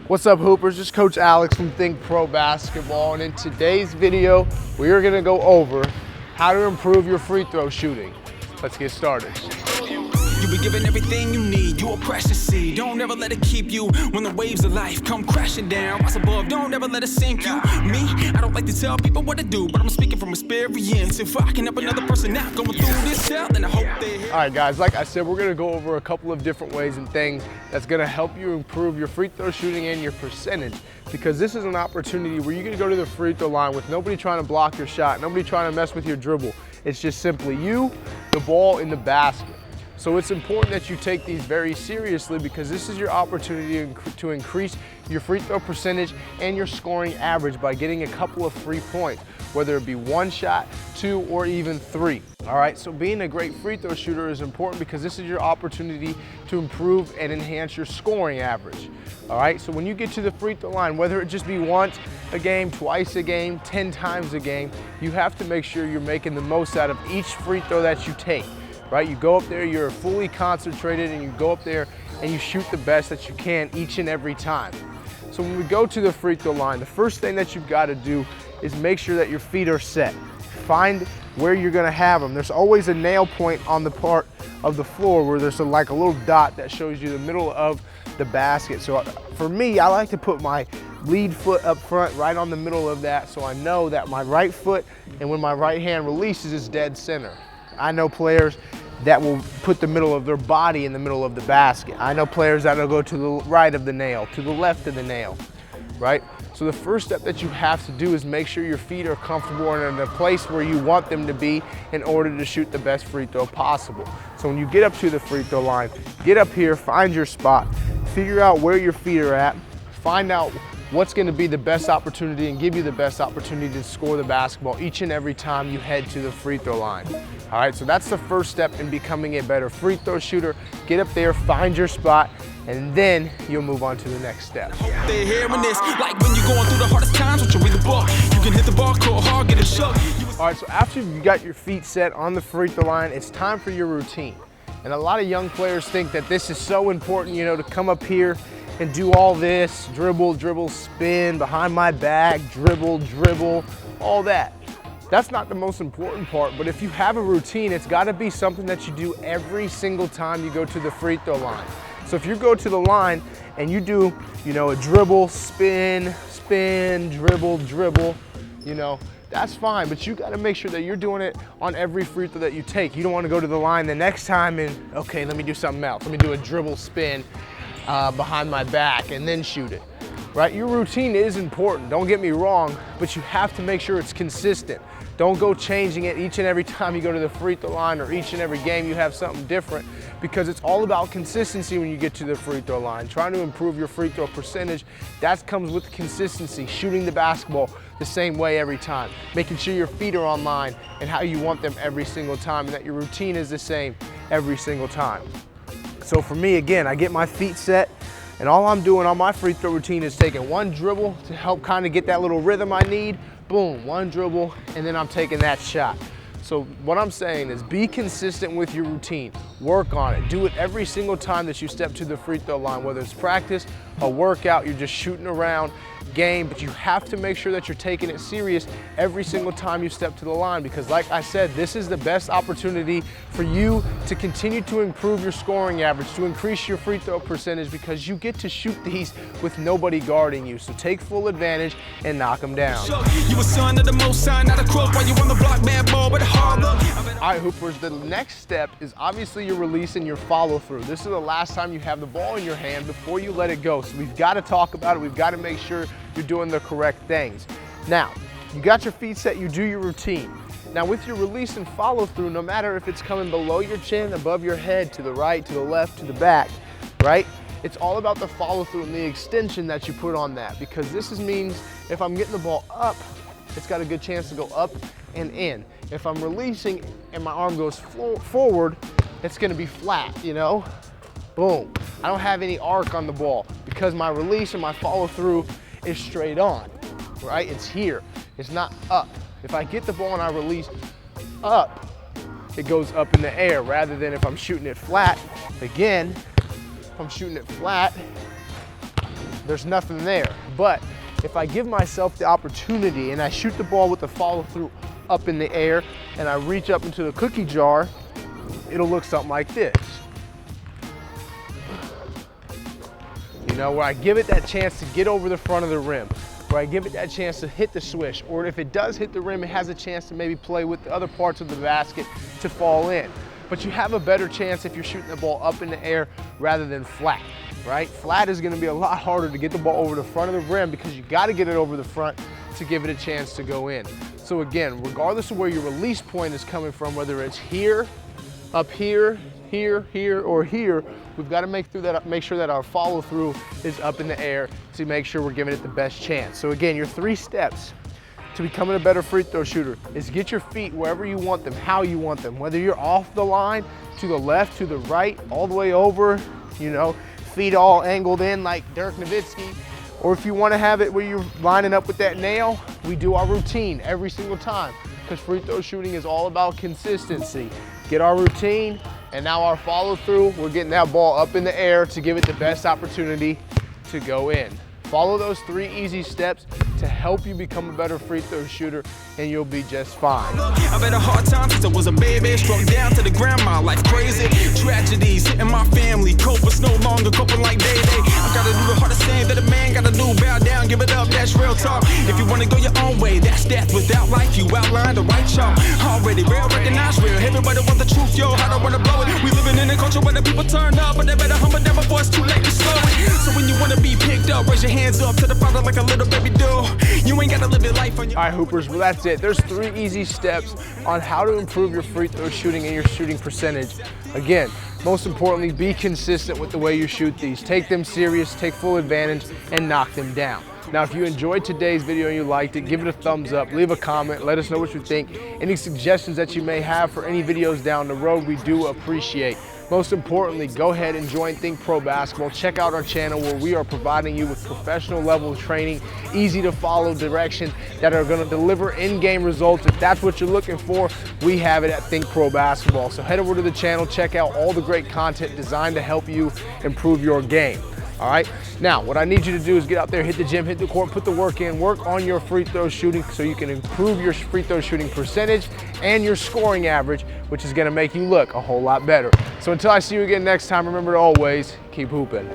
What's up, Hoopers? This is Coach Alex from THINCPRO Basketball, and in today's video, we are going to go over how to improve your free throw shooting. Let's get started. You be giving everything you need, you a precious seed. Don't ever let it keep you when the waves of life come crashing down. Rise above, don't ever let it sink you. Me, I don't like to tell people what to do, but I'm speaking from experience. If I can help another person out going through this hell, then I hope they... All right, guys, like I said, we're going to go over a couple of different ways and things that's going to help you improve your free throw shooting and your percentage, because this is an opportunity where you can go to the free throw line with nobody trying to block your shot, nobody trying to mess with your dribble. It's just simply you, the ball, in the basket. So it's important that you take these very seriously, because this is your opportunity to increase your free throw percentage and your scoring average by getting a couple of free points, whether it be one shot, two, or even three. All right, so being a great free throw shooter is important because this is your opportunity to improve and enhance your scoring average. All right, so when you get to the free throw line, whether it just be once a game, twice a game, 10 times a game, you have to make sure you're making the most out of each free throw that you take. Right, you go up there, you're fully concentrated, and you go up there and you shoot the best that you can each and every time. So when we go to the free throw line, the first thing that you've got to do is make sure that your feet are set. Find where you're going to have them. There's always a nail point on the part of the floor where there's like a little dot that shows you the middle of the basket. So for me, I like to put my lead foot up front right on the middle of that, so I know that my right foot, and when my right hand releases, is dead center. I know players that will put the middle of their body in the middle of the basket. I know players that will go to the right of the nail, to the left of the nail, right? So the first step that you have to do is make sure your feet are comfortable and in a place where you want them to be in order to shoot the best free throw possible. So when you get up to the free throw line, get up here, find your spot, figure out where your feet are at, find out what's going to be the best opportunity and give you the best opportunity to score the basketball each and every time you head to the free throw line. All right, so that's the first step in becoming a better free throw shooter. Get up there, find your spot, and then you'll move on to the next step. They're hearing this, like when you're going through the hardest times, what you read the book, you can hit the ball, cold hard, get it shook. All right, so after you got your feet set on the free throw line, it's time for your routine. And a lot of young players think that this is so important, you know, to come up here and do all this, dribble, dribble, spin, behind my back, dribble, dribble, all that. That's not the most important part, but if you have a routine, it's gotta be something that you do every single time you go to the free throw line. So if you go to the line and you do, you know, a dribble, spin, spin, dribble, dribble, you know, that's fine, but you gotta make sure that you're doing it on every free throw that you take. You don't wanna go to the line the next time and, okay, let me do something else. Let me do a dribble, spin, behind my back, and then shoot it, right? Your routine is important, don't get me wrong, but you have to make sure it's consistent. Don't go changing it each and every time you go to the free throw line, or each and every game you have something different, because it's all about consistency when you get to the free throw line. Trying to improve your free throw percentage, that comes with consistency, shooting the basketball the same way every time, making sure your feet are on line and how you want them every single time, and that your routine is the same every single time. So for me, again, I get my feet set, and all I'm doing on my free throw routine is taking one dribble to help kind of get that little rhythm I need. Boom, one dribble, and then I'm taking that shot. So what I'm saying is be consistent with your routine. Work on it. Do it every single time that you step to the free throw line, whether it's practice, a workout, you're just shooting around, game, but you have to make sure that you're taking it serious every single time you step to the line, because like I said, this is the best opportunity for you to continue to improve your scoring average, to increase your free throw percentage, because you get to shoot these with nobody guarding you. So take full advantage and knock them down. You a son of the most sign, not a crook, while you on the block, bad ball with a hard look. All right, Hoopers, the next step is obviously your release and your follow through. This is the last time you have the ball in your hand before you let it go. So we've got to talk about it. We've got to make sure you're doing the correct things. Now, you got your feet set, you do your routine. Now with your release and follow through, no matter if it's coming below your chin, above your head, to the right, to the left, to the back, right? It's all about the follow through and the extension that you put on that, because this means if I'm getting the ball up, it's got a good chance to go up and in. If I'm releasing and my arm goes forward, it's gonna be flat, you know? Boom. I don't have any arc on the ball because my release and my follow through is straight on, right? It's here, it's not up. If I get the ball and I release up, it goes up in the air, rather than if I'm shooting it flat. Again, if I'm shooting it flat, there's nothing there. But if I give myself the opportunity and I shoot the ball with the follow through up in the air and I reach up into the cookie jar, it'll look something like this. You know, where I give it that chance to get over the front of the rim, where I give it that chance to hit the swish, or if it does hit the rim, it has a chance to maybe play with the other parts of the basket to fall in. But you have a better chance if you're shooting the ball up in the air rather than flat, right? Flat is gonna be a lot harder to get the ball over the front of the rim because you gotta get it over the front to give it a chance to go in. So again, regardless of where your release point is coming from, whether it's here, up here, here, or here, we've got to make sure that our follow through is up in the air to make sure we're giving it the best chance. So again, your 3 steps to becoming a better free throw shooter is get your feet wherever you want them, how you want them, whether you're off the line, to the left, to the right, all the way over, you know, feet all angled in like Dirk Nowitzki, or if you want to have it where you're lining up with that nail, we do our routine every single time because free throw shooting is all about consistency. Get our routine, and now our follow through, we're getting that ball up in the air to give it the best opportunity to go in. Follow those 3 easy steps to help you become a better free throw shooter, and you'll be just fine. I've had a hard time since I was a baby, struck down to the ground, my life crazy. Tragedies hitting my family, Copers no longer coping like they. I've gotta do the hardest thing that a man gotta do, bow down, give it up, that's real talk. If you wanna go your own way, that's death without life, you outline the right chalk. Already real, recognize real, everybody want the truth, yo, I don't wanna blow it. We living in a culture where the people turn up, but they better humble down before it's too late to slow it. So when you wanna be picked up, raise your hands up to the Father like a little baby do. You ain't gotta live your life on your. All right, Hoopers, well that's it. There's 3 easy steps on how to improve your free throw shooting and your shooting percentage. Again, most importantly, be consistent with the way you shoot these. Take them serious, take full advantage, and knock them down. Now, if you enjoyed today's video and you liked it, give it a thumbs up, leave a comment, let us know what you think. Any suggestions that you may have for any videos down the road, we do appreciate. Most importantly, go ahead and join THINCPRO Basketball. Check out our channel where we are providing you with professional level training, easy to follow direction that are going to deliver in-game results. If that's what you're looking for, we have it at THINCPRO Basketball. So head over to the channel, check out all the great content designed to help you improve your game. All right, now what I need you to do is get out there, hit the gym, hit the court, put the work in, work on your free throw shooting so you can improve your free throw shooting percentage and your scoring average, which is gonna make you look a whole lot better. So until I see you again next time, remember to always keep hooping.